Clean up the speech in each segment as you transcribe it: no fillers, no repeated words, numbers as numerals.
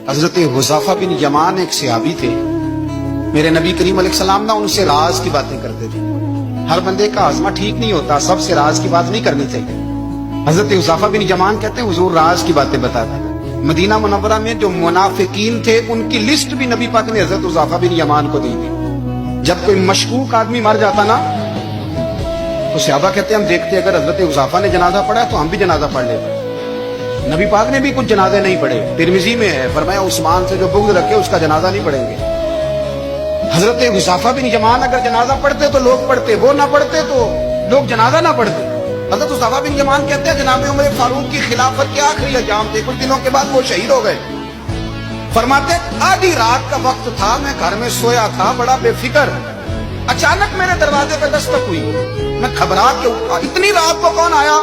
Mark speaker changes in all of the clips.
Speaker 1: हजरत हुज़ैफा बिन यमान एक सहाबी थे। मेरे नबी करीम अलैहिस्सलाम ना उनसे राज की बातें करते थे। हर बंदे का आज़मा ठीक नहीं होता, सबसे राज की बात नहीं करनी चाहिए। हजरत हुज़ैफा बिन यमान कहते हैं हुजूर राज की बातें बताते। मदीना मुनव्वरा में जो मुनाफिकीन थे उनकी लिस्ट भी नबी पाक ने हजरत हुज़ैफा बिन यमान को दी थी। जब कोई मशकूक आदमी मर जाता ना तो सहाबा कहते हैं हम देखते अगर हजरत हुज़ैफा ने जनाजा पढ़ा तो हम भी जनाजा पढ़ लेते। नबी पाक ने भी कुछ जनाजे नहीं पढ़े। तिरमिजी में है फरमाया उस्मान से जो बुग़्ज़ रखे उसका जनाजा नहीं पढ़ेंगे। हजरत हुज़ैफा बिन यमान अगर जनाजा पढ़ते तो लोग पढ़ते, वो ना पढ़ते तो लोग जनाजा ना पढ़ते। हजरत हुज़ैफा बिन यमान कहते हैं जनाब उमर फारूक की खिलाफत के आखिरी अय्याम थे, कुछ दिनों के बाद वो शहीद हो गए। फरमाते आधी रात का वक्त था, मैं घर में सोया था बड़ा बेफिक्र, अचानक मेरे दरवाजे पर दस्तक हुई। मैं घबरा के उठा, इतनी रात को कौन आया?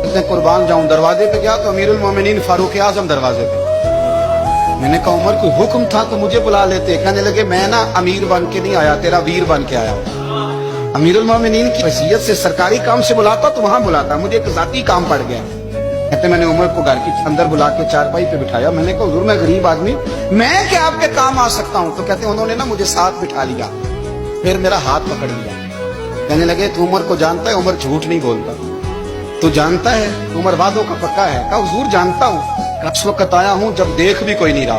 Speaker 1: इतने कुर्बान जाऊं, दरवाजे पे गया तो अमीरुल मोमिनीन फारूक आजम दरवाजे पे। मैंने कहा उमर कोई हुक्म था तो मुझे बुला लेते। कहने लगे मैं ना अमीर बन के नहीं आया, तेरा वीर बन के आया। अमीरुल मोमिनीन की हैसियत से सरकारी काम से बुलाता तो वहां बुलाता, मुझे एक जाती काम पड़ गया। कहते मैंने उमर को घर के अंदर बुला के चारपाई पे बिठाया। मैंने कहा हुजूर मैं गरीब आदमी, मैं क्या आपके काम आ सकता हूँ? तो कहते उन्होंने ना मुझे साथ बिठा लिया, फिर मेरा हाथ पकड़ लिया। कहने लगे तू उमर को जानता है? उमर झूठ नहीं बोलता। तू जानता है उमर वादों का पक्का है? कहा हुजूर जानता हूँ, उस वक्त आया हूँ जब देख भी कोई नहीं रहा।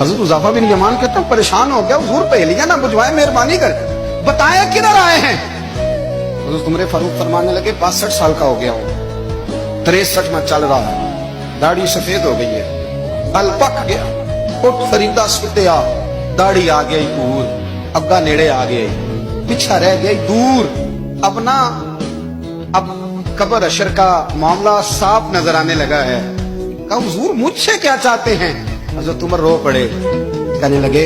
Speaker 1: हजरत हुज़ैफा बिन यमान कहता हूँ परेशान हो गया, हुजूर पहेलियां ना बुझवाए, मेहरबानी कर बताया किधर आए हैं? हजरत उमर फारूक फरमाने लगे 62 साल का हो गया हूँ, 63 में चल रहा है, दाढ़ी सफेद हो गई है, बल पक गया, उठ फरीदा सुतिया, दाढ़ी आ गई दूर, अग्गा नेड़े आ गई, पीछा रह गई दूर। अब ना अब कब्र अशर का मामला साफ नजर आने लगा है। कहा हुजूर मुझसे क्या चाहते हैं? हजरत उमर रो पड़े। कहने लगे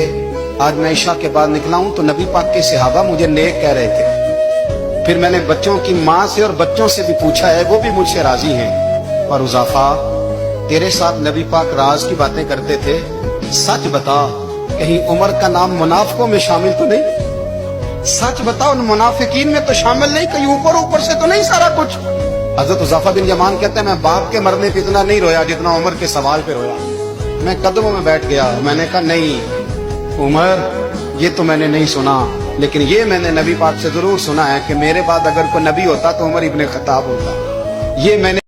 Speaker 1: आज मैं इशा के बाद निकला हूं तो नबी पाक के सहाबा मुझे नेक कह रहे थे। फिर मैंने बच्चों की माँ से और बच्चों से भी पूछा है, वो भी मुझसे राजी हैं। और हुज़ैफा तेरे साथ नबी पाक राज की बातें करते थे, सच बता कहीं उमर का नाम मुनाफिकों में शामिल तो नहीं? सच बता उन मुनाफिकीन में तो शामिल नहीं, कहीं ऊपर ऊपर से तो नहीं सारा कुछ? हजरत हुज़ैफा बिन यमान कहते हैं मैं बाप के मरने पे इतना नहीं रोया जितना उमर के सवाल पे रोया। मैं कदमों में बैठ गया, मैंने कहा नहीं उमर ये तो मैंने नहीं सुना, लेकिन ये मैंने नबी पाक से जरूर सुना है कि मेरे बाद अगर कोई नबी होता तो उमर इब्ने खत्ताब होता। ये मैंने